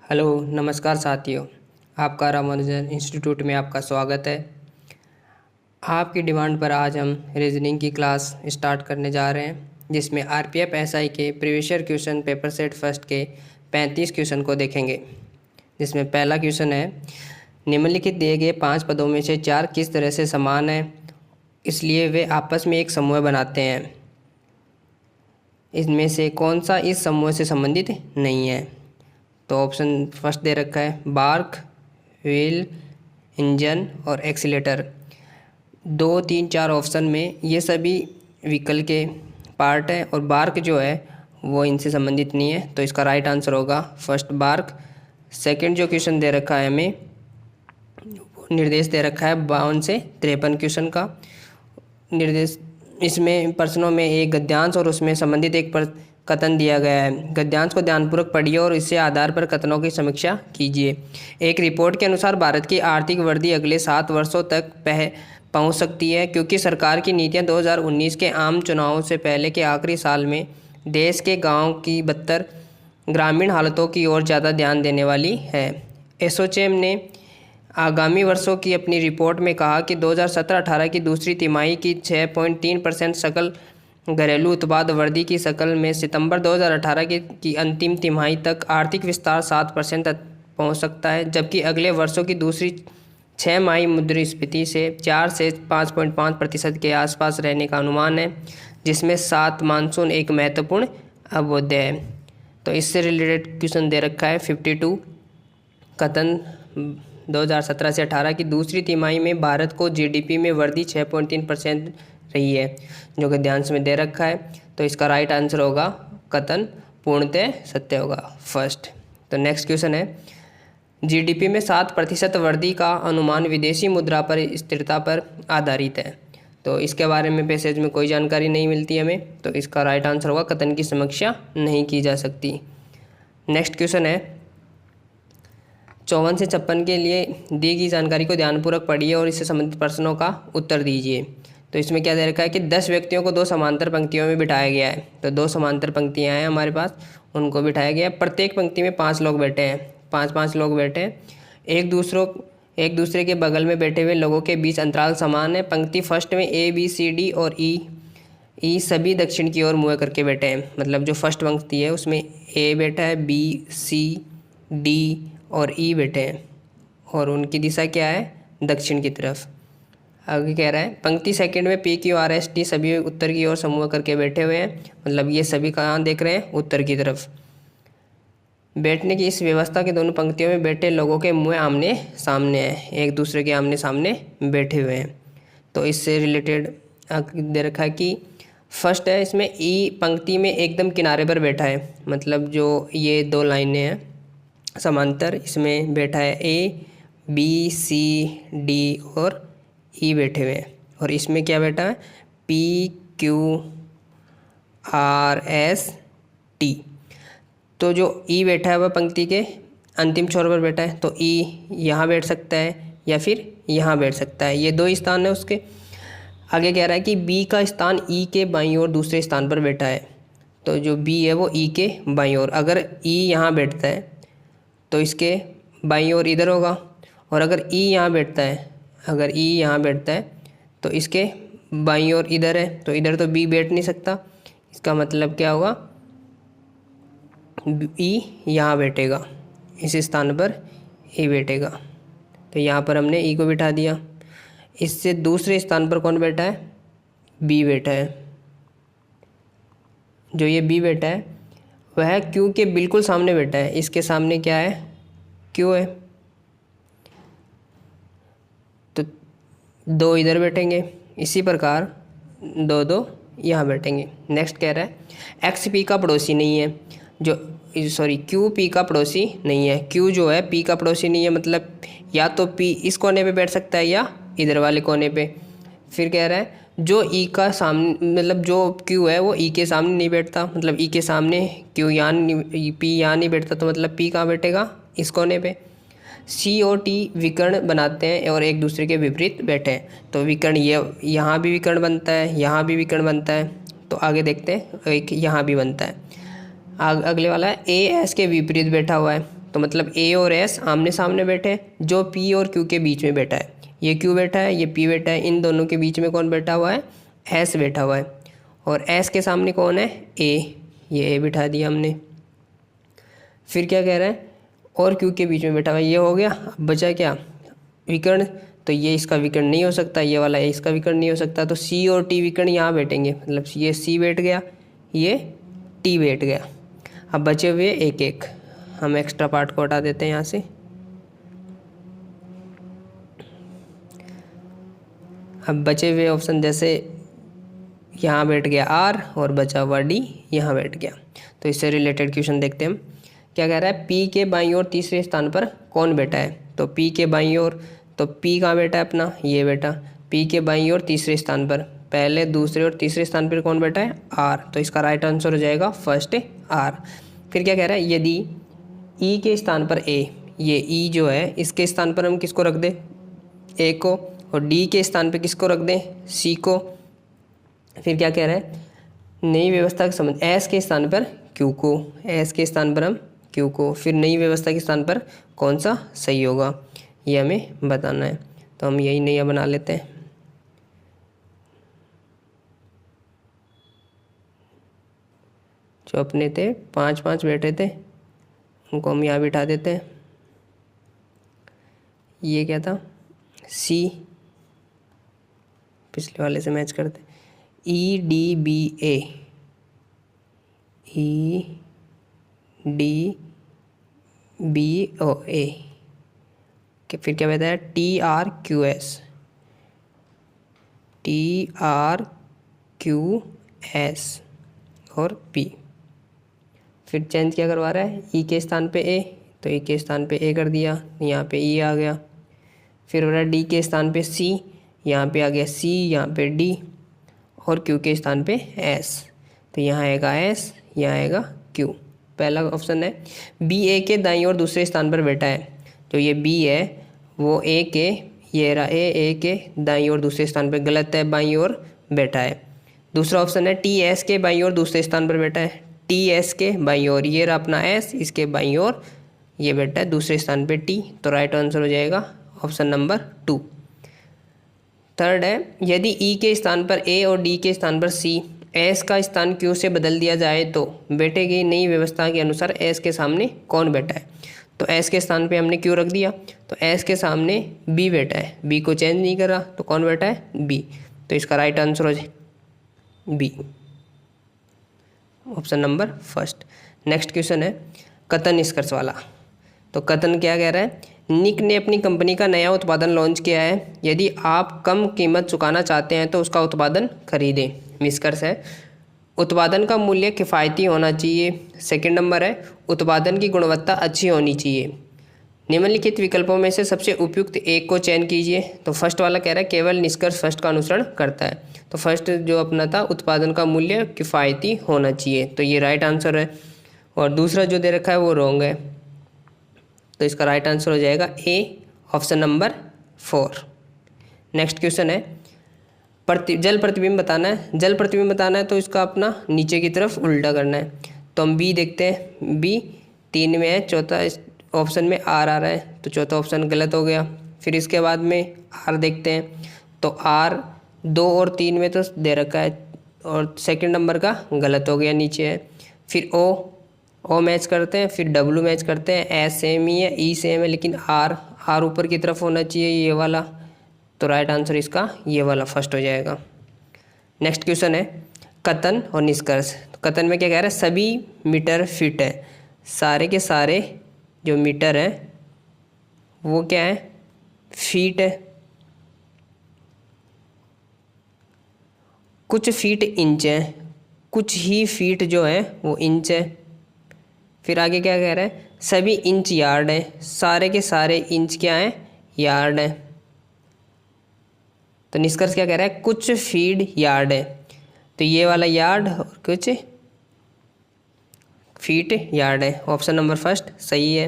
Hello नमस्कार साथियों। आपका रामानुजन इंस्टीट्यूट में आपका स्वागत है। आपकी डिमांड पर आज हम रीजनिंग की क्लास स्टार्ट करने जा रहे हैं, जिसमें आरपीएफ एसआई के previous year question paper set first के 35 क्वेश्चन को देखेंगे। जिसमें पहला क्वेश्चन है, निम्नलिखित दिए गए 5 पदों में से 4 किस तरह से समान हैं, इसलिए वे आपस में एक समूह बनाते हैं। इनमें से कौन सा इस समूह से संबंधित नहीं है। तो ऑप्शन फर्स्ट दे रखा है, बार्क, व्हील, इंजन और एक्सीलेटर। 2, 3, 4 ऑप्शन में ये सभी व्हीकल के पार्ट है और बार्क जो है वो इनसे संबंधित नहीं है। तो इसका राइट आंसर होगा फर्स्ट बार्क। सेकंड जो क्वेश्चन दे रखा है हमें, निर्देश दे रखा है 52 से 53 क्वेश्चन का निर्देश। इसमें प्रश्नों में एक गद्यांश और उसमें संबंधित एक कथन दिया गया है। गद्यांश को ध्यानपूर्वक पढ़िए और इससे आधार पर कथनों की समीक्षा कीजिए। एक रिपोर्ट के अनुसार भारत की आर्थिक वृद्धि अगले 7 वर्षों तक पहुंच सकती है, क्योंकि सरकार की नीतियां 2019 के आम चुनावों से पहले के आखिरी साल में देश के गाँव की बदतर ग्रामीण हालतों की ओर ज़्यादा ध्यान देने वाली है। एसोचैम ने आगामी वर्षों की अपनी रिपोर्ट में कहा कि 2017-18 की दूसरी तिमाही की 6.3% सकल घरेलू उत्पाद वृद्धि की शकल में सितंबर 2018 की अंतिम तिमाही तक आर्थिक विस्तार 7% तक पहुंच सकता है, जबकि अगले वर्षों की दूसरी 6 मुद्रास्फीति से 4 से 5.5% के आसपास रहने का अनुमान है, जिसमें 7 मानसून एक महत्वपूर्ण अवधि है। तो इससे रिलेटेड क्वेश्चन दे रखा है 52। कथन 2017 से 18 की दूसरी तिमाही में भारत को जीडीपी में वृद्धि 6.3% रही है, जो गद्यांश में दे रखा है। तो इसका राइट आंसर होगा कथन पूर्णतः सत्य होगा फर्स्ट। तो नेक्स्ट क्वेश्चन है, जीडीपी में 7% वृद्धि का अनुमान विदेशी मुद्रा पर स्थिरता पर आधारित है। तो इसके बारे में पैसेज में कोई जानकारी नहीं मिलती हमें, तो इसका राइट आंसर होगा कथन की समीक्षा नहीं की जा सकती। नेक्स्ट क्वेश्चन है, 54 से 56 के लिए दी गई जानकारी को ध्यानपूर्वक पढ़िए और इससे संबंधित प्रश्नों का उत्तर दीजिए। तो इसमें क्या दे रखा है कि 10 व्यक्तियों को 2 समांतर पंक्तियों में बिठाया गया है। तो 2 समांतर पंक्तियां हैं हमारे पास, उनको बिठाया गया है। प्रत्येक पंक्ति में 5 लोग बैठे हैं, 5-5 लोग बैठे हैं। एक दूसरे के बगल में बैठे हुए लोगों के बीच अंतराल समान है। पंक्ति फर्स्ट में ए, बी, सी, डी और ई सभी दक्षिण की ओर मुँह करके बैठे हैं। मतलब जो फर्स्ट पंक्ति है उसमें ए बैठा है, बी, सी, डी और ई बैठे हैं और उनकी दिशा क्या है, दक्षिण की तरफ। आगे कह रहा है, पंक्ति सेकंड में P, Q, R, S, T सभी उत्तर की ओर समूह करके बैठे हुए हैं। मतलब ये सभी कहाँ देख रहे हैं, उत्तर की तरफ। बैठने की इस व्यवस्था के दोनों पंक्तियों में बैठे लोगों के मुँह आमने सामने हैं, एक दूसरे के आमने सामने बैठे हुए हैं। तो इससे रिलेटेड दे रखा है कि फर्स्ट है, इसमें ई पंक्ति में एकदम किनारे पर बैठा है। मतलब जो ये 2 लाइनें हैं समांतर, इसमें बैठा है ए, बी, सी, डी और ई बैठे हुए हैं। और इसमें क्या बैठा है, P, Q, R, S, T. तो जो ई बैठा है वह पंक्ति के अंतिम छोर पर बैठा है। तो ई यहाँ बैठ सकता है या फिर यहाँ बैठ सकता है, ये 2 स्थान है उसके। आगे कह रहा है कि बी का स्थान ई के बाईं ओर दूसरे स्थान पर बैठा है। तो जो बी है वो ई के बाईं ओर, अगर ई यहाँ बैठता है तो इसके बाईं ओर इधर होगा, और अगर ई यहाँ बैठता है, तो इसके बाईं ओर इधर है। तो इधर तो बी बैठ नहीं सकता, इसका मतलब क्या होगा, ई यहाँ बैठेगा, इस स्थान पर ई बैठेगा। तो यहाँ पर हमने ई को बिठा दिया। इससे दूसरे स्थान पर कौन बैठा है, बी बैठा है। जो ये बी बैठा है वह क्यू के बिल्कुल सामने बैठा है। इसके सामने क्या है, क्यू है। तो 2 इधर बैठेंगे, इसी प्रकार 2 यहाँ बैठेंगे। नेक्स्ट कह रहा है, एक्स पी का पड़ोसी नहीं है, क्यू पी का पड़ोसी नहीं है। क्यू जो है पी का पड़ोसी नहीं है, मतलब या तो पी इस कोने पे बैठ सकता है या इधर वाले कोने पे। फिर कह रहा है, जो ई का सामने, मतलब जो क्यू है वो ई के सामने नहीं बैठता। मतलब ई के सामने क्यू पी यहाँ नहीं बैठता, तो मतलब पी कहाँ बैठेगा, इस कोने पे। सी और टी विकर्ण बनाते हैं और एक दूसरे के विपरीत बैठे हैं। तो विकर्ण ये यहाँ भी विकर्ण बनता है, यहाँ भी विकर्ण बनता है। तो आगे देखते हैं, एक यहाँ भी बनता है। अगले वाला है, ए एस के विपरीत बैठा हुआ है। तो मतलब ए और एस आमने सामने बैठे, जो पी और क्यू के बीच में बैठा है, ये क्यू बैठा है, ये पी बैठा है, इन दोनों के बीच में कौन बैठा हुआ है, एस बैठा हुआ है। और एस के सामने कौन है, ए, ये ए बिठा दिया हमने। फिर क्या कह रहा है, और क्यू के बीच में बैठा हुआ है, ये हो गया। अब बचा क्या, विकर्ण, तो ये इसका विकर्ण नहीं हो सकता, ये वाला इसका विकर्ण नहीं हो सकता, तो सी और टी विकर्ण यहाँ बैठेंगे, मतलब ये सी बैठ गया, ये टी बैठ गया। अब बचे हुए एक एक, हम एक्स्ट्रा पार्ट को हटा देते हैं यहाँ से। अब बचे हुए ऑप्शन जैसे यहाँ बैठ गया आर और बचा हुआ डी यहाँ बैठ गया। तो इससे रिलेटेड क्वेश्चन देखते हैं हम। क्या कह रहा है, पी के बाईं ओर तीसरे स्थान पर कौन बैठा है, तो पी के बाईं ओर, तो पी कहाँ बैठा है अपना, ये बैठा, पी के बाईं ओर तीसरे स्थान पर, पहले दूसरे और तीसरे स्थान पर कौन बैठा है, आर, तो इसका राइट आंसर हो जाएगा फर्स्ट आर। फिर क्या कह रहा है, यदि ई के स्थान पर ए, ये ई जो है इसके स्थान पर हम किसको रख दें, ए को, और डी के स्थान पर किसको रख दें, सी को। फिर क्या कह रहा है, नई व्यवस्था के संबंध, एस के स्थान पर क्यू को, एस के स्थान पर हम क्यू को, फिर नई व्यवस्था के स्थान पर कौन सा सही होगा, ये हमें बताना है। तो हम यही नया बना लेते हैं। जो अपने थे 5-5 बैठे थे उनको हम यहाँ बिठा देते हैं। ये क्या था, सी, पिछले वाले से मैच करते, ई डी बी ए, ई डी बी ओ ए, फिर क्या बताया, T R Q S, T R Q S और पी। फिर चेंज क्या करवा रहा है, ई के स्थान पे ए, तो ई के स्थान पे ए कर दिया, यहाँ पे ई आ गया। फिर हो रहा है डी के स्थान पे सी, यहाँ पे आ गया सी, यहाँ पे डी, और क्यू के स्थान पे एस, तो यहाँ आएगा एस, यहाँ आएगा क्यू। पहला ऑप्शन है। बी ए के दाईं ओर दूसरे स्थान पर बैठा है, तो ये बी है वो ए के, ये रहा ए के दाईं ओर दूसरे स्थान पर, गलत है, बाईं ओर बैठा है। दूसरा ऑप्शन है टी एस के बाईं ओर दूसरे स्थान पर बैठा है, टी एस के बाईं ओर, ये रहा अपना एस, इसके बाईं ओर ये बैठा है दूसरे स्थान पे टी, तो राइट आंसर हो जाएगा ऑप्शन नंबर 2। थर्ड है, यदि ई के स्थान पर ए और डी के स्थान पर सी, एस का स्थान क्यू से बदल दिया जाए तो बैठेगी नई व्यवस्था के अनुसार एस के सामने कौन बैठा है, तो एस के स्थान पे हमने क्यू रख दिया, तो एस के सामने बी बैठा है, बी को चेंज नहीं करा, तो कौन बैठा है, बी, तो इसका राइट आंसर हो जाए B, option number first. Next question है कथन निष्कर्ष वाला। तो कथन क्या कह रहा है, निक ने अपनी कंपनी का नया उत्पादन लॉन्च किया है, यदि आप कम कीमत चुकाना चाहते हैं तो उसका उत्पादन खरीदें। निष्कर्ष है, उत्पादन का मूल्य किफ़ायती होना चाहिए। सेकंड नंबर है, उत्पादन की गुणवत्ता अच्छी होनी चाहिए। निम्नलिखित विकल्पों में से सबसे उपयुक्त एक को चयन कीजिए। तो फर्स्ट वाला कह रहा है केवल निष्कर्ष फर्स्ट का अनुसरण करता है, तो फर्स्ट जो अपना था उत्पादन का मूल्य किफ़ायती होना चाहिए, तो ये राइट आंसर है। और दूसरा जो दे रखा है वो रॉन्ग है, तो इसका राइट आंसर हो जाएगा ए, ऑप्शन नंबर 4। नेक्स्ट क्वेश्चन है जल प्रतिबिंब बताना है। जल प्रतिबिंब बताना है तो इसका अपना नीचे की तरफ उल्टा करना है। तो हम बी देखते हैं, बी 3 में है, चौथा ऑप्शन में आर आ रहा है, तो चौथा ऑप्शन गलत हो गया। फिर इसके बाद में आर देखते हैं, तो आर 2 और 3 में तो दे रखा है और सेकंड नंबर का गलत हो गया, नीचे है। फिर ओ मैच करते हैं, फिर डब्लू मैच करते हैं, एस सेम ही है, ई सेम है, लेकिन आर ऊपर की तरफ होना चाहिए, ये वाला, तो राइट आंसर इसका ये वाला फर्स्ट हो जाएगा। नेक्स्ट क्वेश्चन है कथन और निष्कर्ष। तो कथन में क्या कह रहा है, सभी मीटर फिट है, सारे के सारे जो मीटर है वो क्या है, फीट है। कुछ फीट इंच है, कुछ ही फीट जो है वो इंच है। फिर आगे क्या कह रहा है, सभी इंच यार्ड है, सारे के सारे इंच क्या है, यार्ड है। तो निष्कर्ष क्या कह रहा है, कुछ फीट यार्ड है, तो ये वाला यार्ड और कुछ फीट यार्ड है, ऑप्शन नंबर फर्स्ट सही है।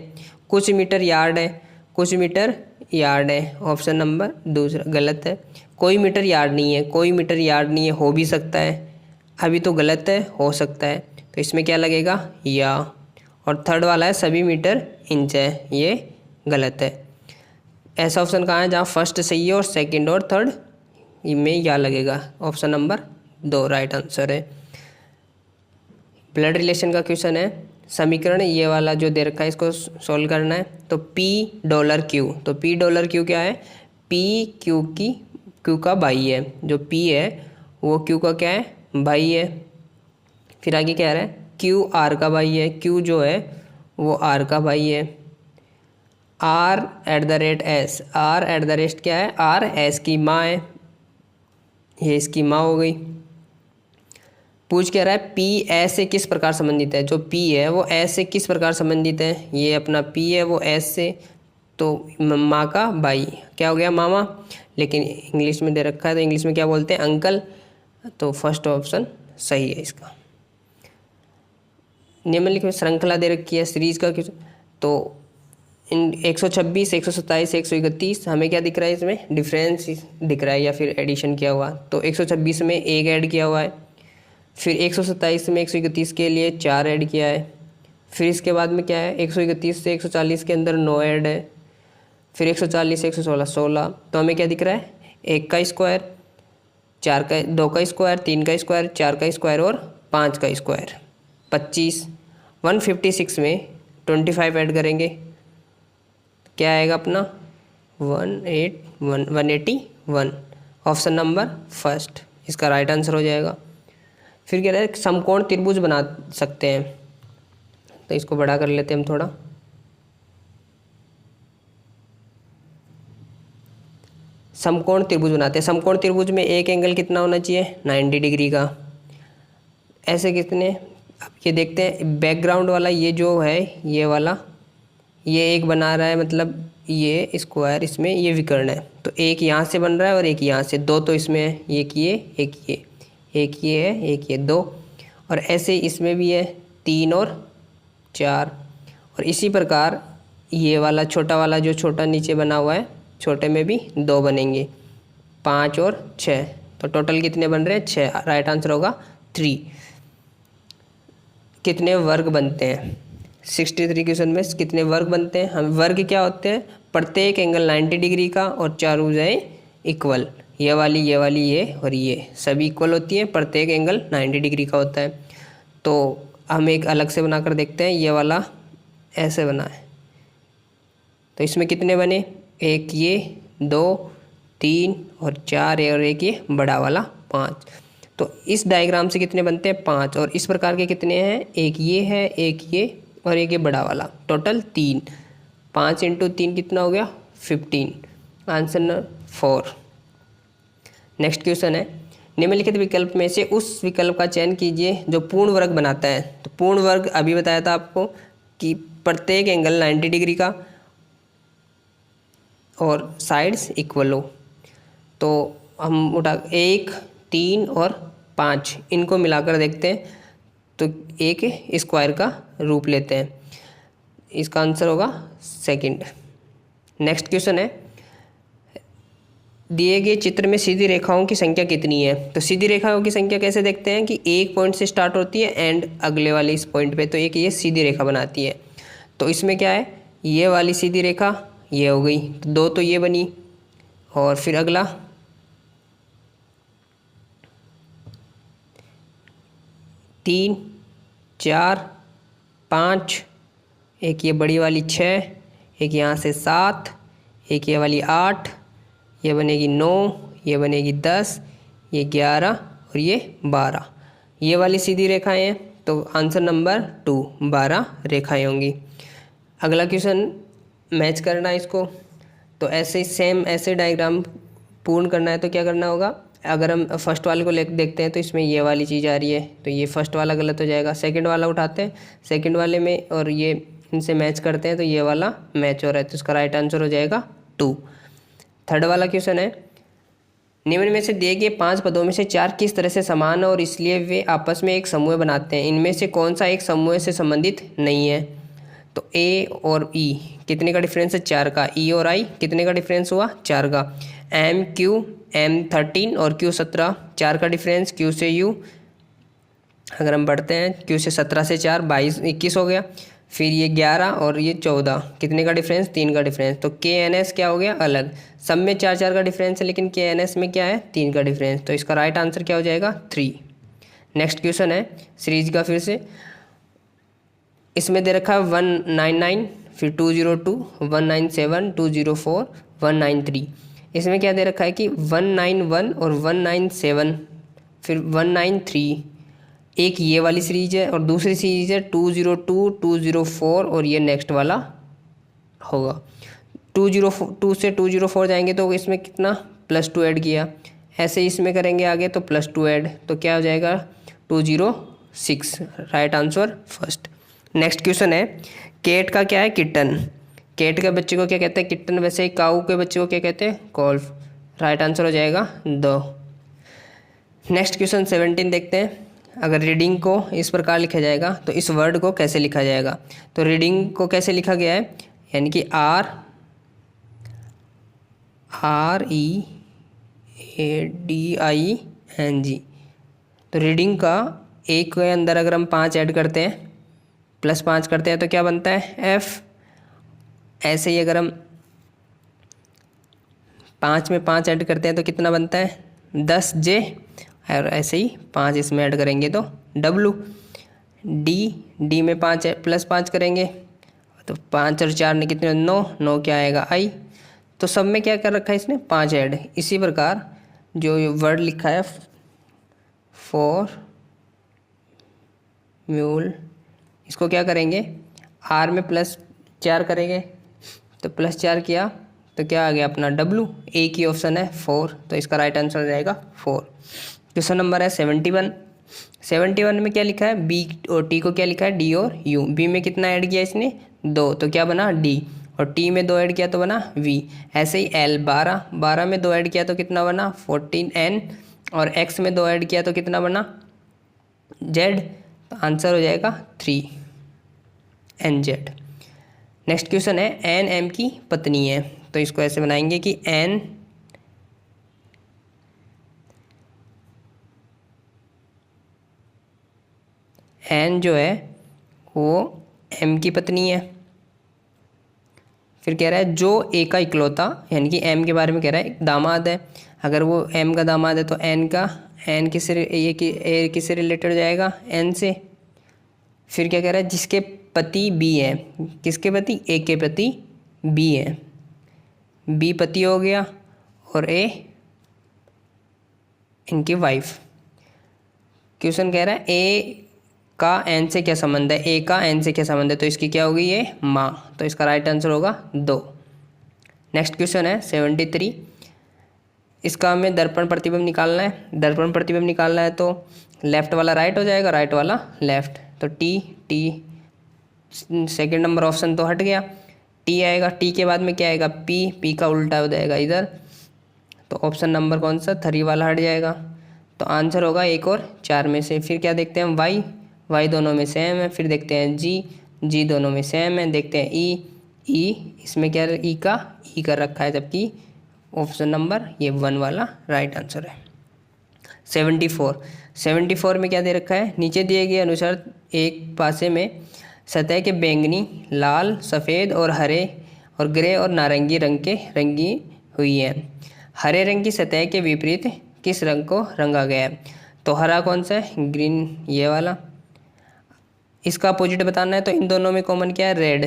कुछ मीटर यार्ड है, कुछ मीटर यार्ड है, ऑप्शन नंबर दूसरा गलत है। कोई मीटर यार्ड नहीं है, कोई मीटर यार्ड नहीं है, हो भी सकता है, अभी तो गलत है, हो सकता है, तो इसमें क्या लगेगा या, और थर्ड वाला है सभी मीटर इंच है, ये गलत है। ऐसा ऑप्शन कहाँ है जहाँ फर्स्ट सही है और सेकंड और थर्ड में क्या लगेगा? ऑप्शन नंबर 2 राइट आंसर है। ब्लड रिलेशन का क्वेश्चन है, समीकरण ये वाला जो दे रखा है इसको सॉल्व करना है। तो $P तो $P क्या है? P Q का भाई है, जो P है वो Q का क्या है? भाई है। फिर आगे कह रहा है Q R का भाई है, Q जो है वो R का भाई है। R@S, R@ क्या है? R S की माँ है, ये इसकी माँ हो गई। पूछ कह रहा है P S से किस प्रकार संबंधित है? जो P है वो S से किस प्रकार संबंधित है? ये अपना P है वो S से, तो माँ का भाई क्या हो गया? मामा। लेकिन इंग्लिश में दे रखा है तो इंग्लिश में क्या बोलते हैं? अंकल। तो फर्स्ट ऑप्शन सही है इसका। निम्नलिखित में श्रृंखला दे रखी है सीरीज का, तो इन 126, 127, 131 हमें क्या दिख रहा है? इसमें डिफरेंस दिख रहा है या फिर एडिशन किया हुआ। तो 126 में 1 ऐड किया हुआ है, फिर 127 में 131 के लिए 4 ऐड किया है, फिर इसके बाद में क्या है? 131 से 140 के अंदर 9 ऐड है, फिर 140 से 116 16। तो हमें क्या दिख रहा है? 1 का स्क्वायर, 2 का स्क्वायर, 3 का स्क्वायर, 4 का स्क्वायर और 5 का स्क्वायर 25। 156 में 25 ऐड करेंगे, क्या आएगा अपना? 181। ऑप्शन नंबर फर्स्ट इसका राइट आंसर हो जाएगा। फिर कह रहा है समकोण त्रिभुज बना सकते हैं, तो इसको बड़ा कर लेते हैं हम थोड़ा। समकोण त्रिभुज बनाते हैं। समकोण त्रिभुज में एक एंगल कितना होना चाहिए? 90 डिग्री का। ऐसे कितने? अब ये देखते हैं, बैकग्राउंड वाला ये जो है ये वाला, ये एक बना रहा है, मतलब ये स्क्वायर, इसमें ये विकर्ण है, तो एक यहाँ से बन रहा है और एक यहाँ से, 2 तो इसमें है, एक ये एक ये, एक ये है एक ये, 2। और ऐसे इसमें भी है 3 और 4। और इसी प्रकार ये वाला छोटा वाला जो छोटा नीचे बना हुआ है, छोटे में भी 2 बनेंगे, 5 और 6। तो टोटल कितने बन रहे हैं? 6। राइट आंसर होगा 3। कितने वर्ग बनते हैं? 63 क्वेश्चन में कितने वर्ग बनते हैं? हम वर्ग क्या होते हैं? प्रत्येक एंगल 90 डिग्री का और 4 भुजाएं इक्वल, ये वाली ये वाली ये और ये सभी इक्वल होती है, प्रत्येक एंगल 90 डिग्री का होता है। तो हम एक अलग से बनाकर देखते हैं, ये वाला ऐसे बना है, तो इसमें कितने बने? एक ये, 2, 3 और 4 और एक ये बड़ा वाला 5। तो इस डायग्राम से कितने बनते हैं? 5। और इस प्रकार के कितने हैं? एक ये है, एक ये और एक ये बड़ा वाला, टोटल 3। 5 × 3 कितना हो गया? 15। Answer number 4। नेक्स्ट क्वेश्चन है, निम्नलिखित विकल्प में से उस विकल्प का चयन कीजिए जो पूर्ण वर्ग बनाता है। तो पूर्ण वर्ग अभी बताया था आपको कि प्रत्येक एंगल 90 डिग्री का और साइड्स इक्वल हो। तो हम उठा 1, 3 और 5 इनको मिलाकर देखते हैं, तो एक स्क्वायर का रूप लेते हैं। इसका आंसर होगा सेकंड। नेक्स्ट क्वेश्चन है, दिए गए चित्र में सीधी रेखाओं की संख्या कितनी है? तो सीधी रेखाओं की संख्या कैसे देखते हैं कि एक पॉइंट से स्टार्ट होती है एंड अगले वाले इस पॉइंट पे, तो एक ये सीधी रेखा बनाती है। तो इसमें क्या है? ये वाली सीधी रेखा ये हो गई, तो 2 तो ये बनी, और फिर अगला 3, 4, 5, एक ये बड़ी वाली 6, एक यहाँ से 7, एक ये वाली 8, ये बनेगी 9, ये बनेगी 10, ये 11 और ये 12। ये वाली सीधी रेखाएं हैं, तो आंसर नंबर 2 12 रेखाएं होंगी। अगला क्वेश्चन मैच करना है इसको, तो ऐसे ही सेम ऐसे डायग्राम पूर्ण करना है, तो क्या करना होगा? अगर हम फर्स्ट वाले को ले देखते हैं तो इसमें ये वाली चीज़ आ रही है, तो ये फर्स्ट वाला गलत हो जाएगा। सेकंड वाला उठाते हैं, सेकंड वाले में और ये इनसे मैच करते हैं, तो ये वाला मैच हो रहा है, तो इसका राइट आंसर हो जाएगा 2। थर्ड वाला क्वेश्चन है, निम्न में से दिए गए 5 पदों में से 4 किस तरह से समान और इसलिए वे आपस में एक समूह बनाते हैं? इनमें से कौन सा एक समूह से संबंधित नहीं है? तो ए और ई कितने का डिफरेंस है? 4 का। ई और आई कितने का डिफरेंस हुआ? 4 का। एम क्यू, एम 13 और क्यू 17, 4 का डिफरेंस। क्यू से यू अगर हम बढ़ते हैं, क्यू से 17 से 4 22 21 हो गया। फिर ये 11 और ये 14, कितने का डिफरेंस, 3 का डिफरेंस। तो के एन एस क्या हो गया, अलग। सब में 4 4 का डिफरेंस है, लेकिन के एन एस में क्या है, 3 का डिफरेंस। तो इसका राइट आंसर क्या हो जाएगा, 3। नेक्स्ट क्वेश्चन है सीरीज का फिर से। इसमें दे रखा है 199, फिर 202, 197, 204, 193। इसमें क्या दे रखा है कि 191 और 197, फिर 193। एक ये वाली सीरीज है और दूसरी सीरीज है 202, 204 और ये नेक्स्ट वाला होगा। 202 से 204 जाएंगे तो इसमें कितना, +2 ऐड किया। ऐसे ही इसमें करेंगे आगे तो +2 ऐड, तो क्या हो जाएगा 206। Right answer first. Next question है केट का क्या है, किटन। केट के बच्चे को क्या कहते हैं, किटन। वैसे ही काऊ के बच्चे को क्या कहते हैं, कॉल्फ। राइट आंसर हो जाएगा 2। नेक्स्ट क्वेश्चन 17 देखते हैं। अगर रीडिंग को इस प्रकार लिखा जाएगा तो इस वर्ड को कैसे लिखा जाएगा। तो रीडिंग को कैसे लिखा गया है, यानी कि READING। तो रीडिंग का एक के अंदर अगर हम 5 ऐड करते हैं, +5 करते हैं तो क्या बनता है, F। ऐसे ही अगर हम 5 में 5 ऐड करते हैं तो कितना बनता है, 10J। और ऐसे ही 5 इसमें ऐड करेंगे तो W। D में 5 +5 करेंगे तो 5 और 4 ने कितने, 9 क्या आएगा, I। तो सब में क्या कर रखा है इसने, 5 ऐड। इसी प्रकार जो वर्ड लिखा है फॉर म्यूल, इसको क्या करेंगे, R में +4 करेंगे तो +4 किया तो क्या आ गया अपना W। एक ही ऑप्शन है 4, तो इसका राइट आंसर हो जाएगा 4। क्वेश्चन नंबर है 71। 71 में क्या लिखा है, B और T को क्या लिखा है, D और U। B में कितना ऐड किया इसने, 2, तो क्या बना D। और T में 2 ऐड किया तो बना V। ऐसे ही L 12 में 2 ऐड किया तो कितना बना, 14N। और X में 2 ऐड किया तो कितना बना, Z। तो आंसर हो जाएगा 3NZ। नेक्स्ट क्वेश्चन है N M की पत्नी है। तो इसको ऐसे बनाएंगे कि N जो है वो M की पत्नी है। फिर कह रहा है जो A का इकलौता, यानी कि M के बारे में कह रहा है, दामाद है। अगर वो M का दामाद है तो N किससे रिलेटेड हो जाएगा, N से। फिर क्या कह रहा है, जिसके पति B है, किसके पति, A के पति B है। B पति हो गया और A इनकी वाइफ। क्वेश्चन कह रहा है A का N से क्या संबंध है, A का N से क्या संबंध है। तो इसकी क्या होगी, ये माँ। तो इसका राइट आंसर होगा 2। नेक्स्ट क्वेश्चन है 73। इसका हमें दर्पण प्रतिबिंब निकालना है। दर्पण प्रतिबिंब निकालना है तो लेफ्ट वाला राइट हो जाएगा, राइट वाला लेफ्ट। तो T सेकेंड नंबर ऑप्शन तो हट गया, T आएगा। T के बाद में क्या आएगा, P का उल्टा हो जाएगा इधर। तो ऑप्शन नंबर कौन सा, 3 वाला हट जाएगा। तो आंसर होगा 1 और 4 में से। फिर क्या देखते हैं, Y दोनों में सेम है। फिर देखते हैं G दोनों में सेम है। देखते हैं E इसमें क्या है, E का रखा है, जबकि ऑप्शन नंबर ये 1 वाला राइट आंसर है। 74 में क्या दे रखा है, नीचे दिए गए अनुसार एक पासे में सतह के बैंगनी, लाल, सफ़ेद और हरे और ग्रे और नारंगी रंग के रंगी हुई है। हरे रंग की सतह के विपरीत किस रंग को रंगा गया है। तो हरा कौन सा है, ग्रीन, ये वाला। इसका अपोजिट बताना है तो इन दोनों में कॉमन क्या है, रेड।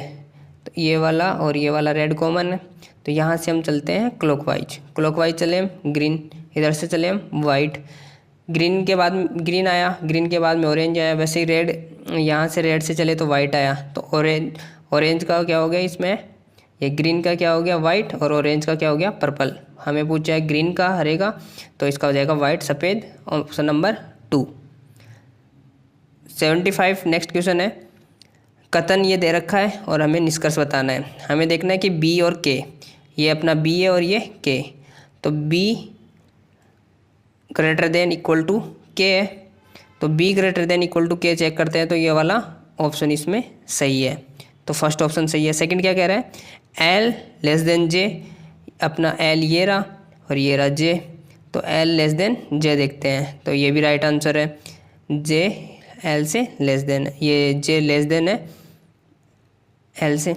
तो ये वाला और ये वाला रेड कॉमन है। तो यहाँ से हम चलते हैं क्लॉकवाइज चले हम ग्रीन, इधर से चले हम वाइट। ग्रीन के बाद ग्रीन आया, ग्रीन के बाद में ऑरेंज आया। वैसे ही रेड, यहाँ से रेड से चले तो वाइट आया। तो ऑरेंज का क्या हो गया इसमें, ये ग्रीन का क्या हो गया वाइट, और ऑरेंज का क्या हो गया पर्पल। हमें पूछा है ग्रीन का, हरे का, तो इसका हो जाएगा वाइट, सफ़ेद, ऑप्शन नंबर 2। 75 नेक्स्ट क्वेश्चन है। कथन ये दे रखा है और हमें निष्कर्ष बताना है। हमें देखना है कि B और K, ये अपना B है और ये K। तो B greater than equal to K है। तो B greater than equal to K check करते हैं तो ये वाला ऑप्शन इसमें सही है। तो फर्स्ट ऑप्शन सही है। सेकंड क्या कह रहा है, L लेस देन J। अपना L ये रहा और ये रहा J। तो L लेस देन J देखते हैं, तो ये भी राइट आंसर है। J L से लेस देन, ये J लेस देन है एल से,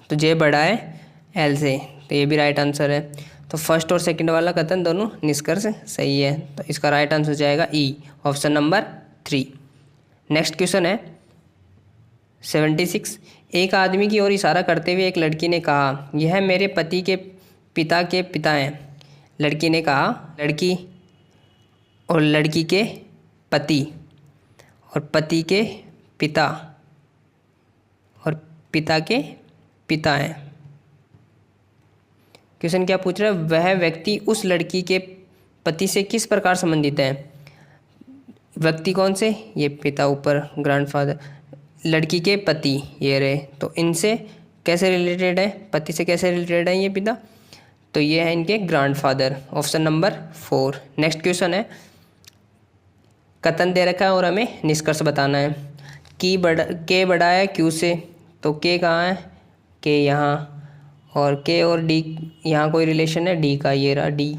तो जे बड़ा है एल से, तो ये भी राइट आंसर है। तो फर्स्ट और सेकंड वाला कथन दोनों निष्कर्ष सही है, तो इसका राइट आंसर हो जाएगा ई, ऑप्शन नंबर 3। नेक्स्ट क्वेश्चन है 76। एक आदमी की ओर इशारा करते हुए एक लड़की ने कहा, यह मेरे पति के पिता के पिता हैं। लड़की ने कहा, लड़की और लड़की के पति और पति के पिता और पिता के पिता हैं। क्वेश्चन क्या पूछ रहा है, वह व्यक्ति उस लड़की के पति से किस प्रकार संबंधित है। व्यक्ति कौन से, ये पिता ऊपर ग्रैंडफादर, लड़की के पति ये रहे, तो इनसे कैसे रिलेटेड है, पति से कैसे रिलेटेड है ये पिता, तो ये है इनके grandfather, option number 4। Next question है, कथन दे रखा है और हमें निष्कर्ष बताना है। के बड़ा है क्यू से, तो के कहाँ है, के यहाँ, और के और डी यहाँ कोई रिलेशन है डी का, ये रहा डी,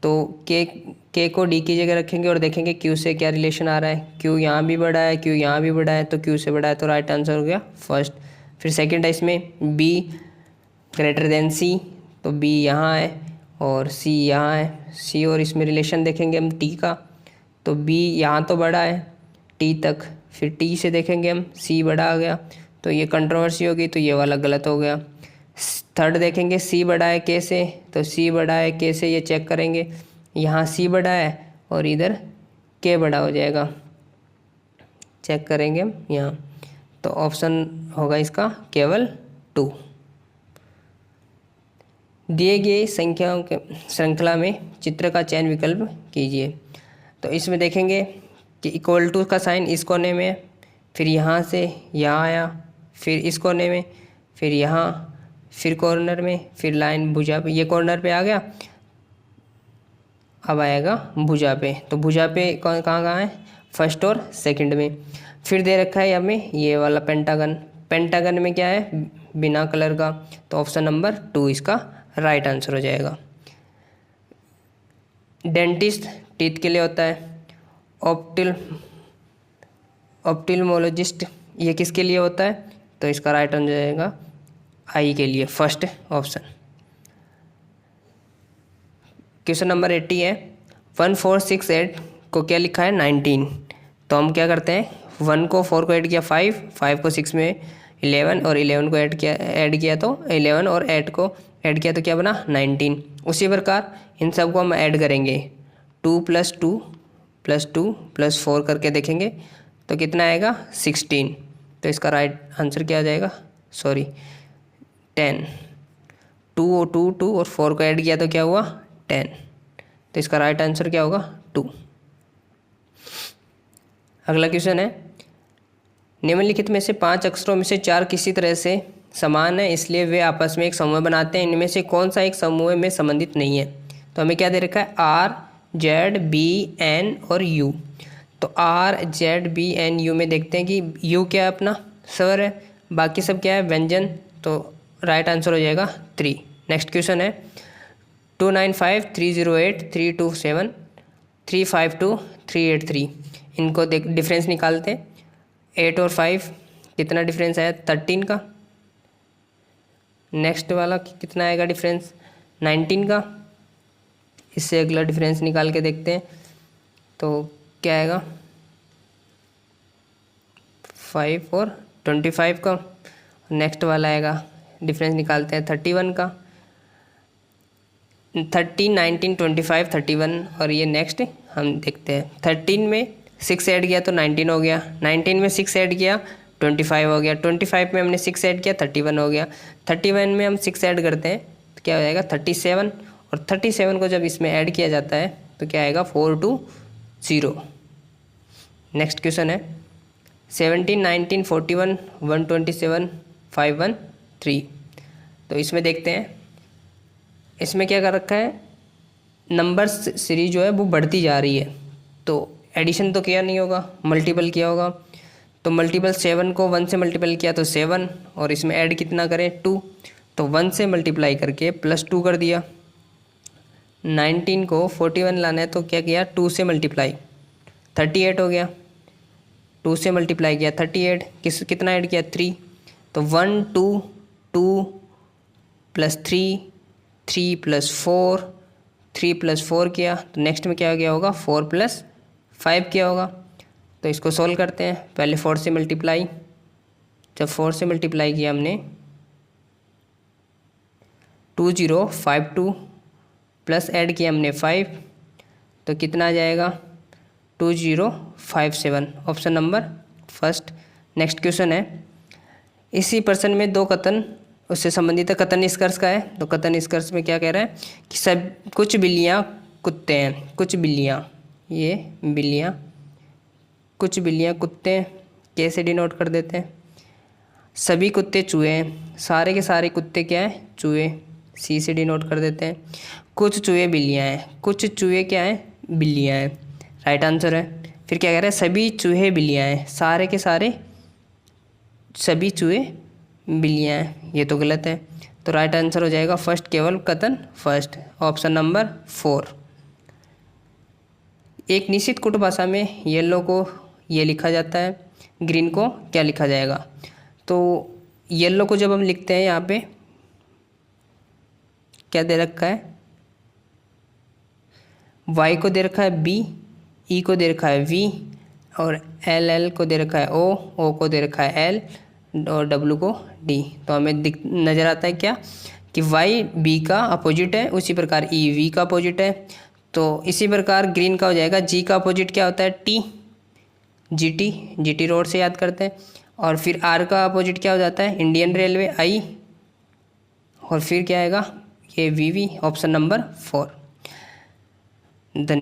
तो के को डी की जगह रखेंगे और देखेंगे क्यू से क्या रिलेशन आ रहा है। क्यू यहाँ भी बड़ा है, क्यू यहाँ भी बड़ा है, तो क्यू से बड़ा है, तो राइट आंसर हो गया फर्स्ट। फिर सेकंड है इसमें बी ग्रेटर देन सी, तो बी यहाँ है और सी यहाँ है। सी और इसमें रिलेशन देखेंगे हम टी का, तो बी यहाँ तो बड़ा है टी तक, फिर टी से देखेंगे हम सी बड़ा आ गया, तो ये कंट्रोवर्सी होगी, तो ये वाला गलत हो गया। थर्ड देखेंगे सी बड़ा है के से, तो सी बड़ा है के से, ये चेक करेंगे, यहाँ सी बड़ा है और इधर के बड़ा हो जाएगा, चेक करेंगे हम यहाँ, तो ऑप्शन होगा इसका केवल 2। दिए गए संख्याओं के श्रृंखला में चित्र का चयन विकल्प कीजिए। तो इसमें देखेंगे कि इक्वल टू का साइन इस कोने में, फिर यहाँ से यहाँ आया, फिर इस कोने में, फिर यहाँ, फिर कॉर्नर में, फिर लाइन भुजा पे, ये कॉर्नर पे आ गया, अब आएगा भुजा पे, तो भुजा पे कहाँ कहाँ है, फर्स्ट और सेकंड में। फिर दे रखा है हमें ये वाला पेंटागन, पेंटागन में क्या है बिना कलर का, तो ऑप्शन नंबर 2 इसका राइट आंसर हो जाएगा। डेंटिस्ट टीथ के लिए होता है, ऑप्टिल्मोलॉजिस्ट ये किसके लिए होता है, तो इसका राइट आंसर जाएगा आई के लिए, फर्स्ट ऑप्शन। क्वेश्चन नंबर 80 है, 1468 को क्या लिखा है 19, तो हम क्या करते हैं 1 को 4 को ऐड किया 5 को 6 में 11 और 11 को ऐड किया तो 11 और 8 को ऐड किया तो क्या बना 19। उसी प्रकार इन सब को हम ऐड करेंगे 2 + 2 + 2 + 4 करके देखेंगे तो कितना आएगा 16, तो इसका राइट आंसर क्या आ जाएगा 10। 2 और 4 को ऐड किया तो क्या हुआ 10, तो इसका राइट आंसर क्या होगा 2। अगला क्वेश्चन है, निम्नलिखित में से 5 अक्षरों में से 4 किसी तरह से समान है इसलिए वे आपस में एक समूह बनाते हैं, इनमें से कौन सा एक समूह में संबंधित नहीं है। तो हमें क्या दे रखा है R, Z, B, N और U। तो R, Z, B, N, U में देखते हैं कि U क्या है अपना स्वर है, बाकी सब क्या है व्यंजन, तो राइट आंसर हो जाएगा 3। नेक्स्ट क्वेश्चन है 295 308 327 352 383, इनको देख डिफरेंस निकालते हैं। 8 और 5 कितना डिफरेंस आया 13 का। नेक्स्ट वाला कितना आएगा डिफरेंस 19 का। इससे अगला डिफरेंस निकाल के देखते हैं तो क्या आएगा 5 और 25 का। नेक्स्ट वाला आएगा डिफरेंस निकालते हैं 31 का। 13, 19, 25, 31 और ये नेक्स्ट हम देखते हैं 13 में 6 ऐड किया तो 19 हो गया, 19 में 6 ऐड किया 25 हो गया, 25 में हमने 6 ऐड किया 31 हो गया, 31 में हम 6 ऐड करते हैं तो क्या हो जाएगा 37 और 37 को जब इसमें ऐड किया जाता है तो क्या आएगा 420। नेक्स्ट क्वेश्चन है 17, 19, 41, 127, 513। तो इसमें देखते हैं इसमें क्या कर रखा है नंबर सीरीज जो है वो बढ़ती जा रही है, तो एडिशन तो किया नहीं होगा मल्टीपल किया होगा, तो मल्टीपल 7 को 1 से मल्टीपल किया तो 7 और इसमें ऐड कितना करें 2, तो 1 से मल्टीप्लाई करके +2 कर दिया। 19 को 41 लाना है तो क्या किया 2 से मल्टीप्लाई 38 हो गया, 2 से मल्टीप्लाई किया 38 कितना ऐड किया 3, तो 1 2 2 प्लस 3 3 प्लस 4 3 प्लस 4 किया तो नेक्स्ट में क्या गया होगा 4 प्लस 5 किया होगा। तो इसको सॉल्व करते हैं। पहले 4 से मल्टीप्लाई, जब 4 से मल्टीप्लाई किया हमने 2052 प्लस ऐड किया हमने 5 तो कितना आ जाएगा 2057, option number first. Next question है, इसी प्रश्न में दो कथन उससे संबंधित है। कथन निष्कर्ष का है, तो कथन निष्कर्ष में क्या कह रहा है कि सब कुछ बिल्लियाँ कुत्ते हैं, कुछ बिल्लियाँ, ये बिल्लियाँ, कुछ बिल्लियाँ कुत्ते हैं, कैसे डिनोट कर देते हैं। सभी कुत्ते चूहे हैं, सारे के सारे कुत्ते क्या हैं चूहे, सी से डिनोट कर देते हैं। कुछ चूहे बिल्लियाँ हैं, कुछ चूहे क्या हैं बिल्लियाँ हैं, राइट आंसर है। फिर क्या कह रहा है सभी चूहे बिल्लियाँ हैं, सारे के सारे सभी चूहे बिल्लियाँ हैं, ये तो गलत है। तो राइट आंसर हो जाएगा फर्स्ट, केवल कथन फर्स्ट, ऑप्शन नंबर 4। एक निश्चित कुट भाषा में येलो को ये लिखा जाता है, ग्रीन को क्या लिखा जाएगा। तो येलो को जब हम लिखते हैं यहाँ पे क्या दे रखा है, वाई को दे रखा है बी, ई को दे रखा है वी, और एल एल को दे रखा है ओ को दे रखा है एल, और डब्लू को डी। तो हमें नज़र आता है क्या कि वाई बी का अपोजिट है, उसी प्रकार ई वी का अपोजिट है। तो इसी प्रकार ग्रीन का हो जाएगा जी का अपोजिट क्या होता है टी, जी टी रोड से याद करते हैं। और फिर आर का अपोजिट क्या हो जाता है इंडियन रेलवे आई, और फिर क्या आएगा ये वी वी, ऑप्शन नंबर 4। धन्यवाद।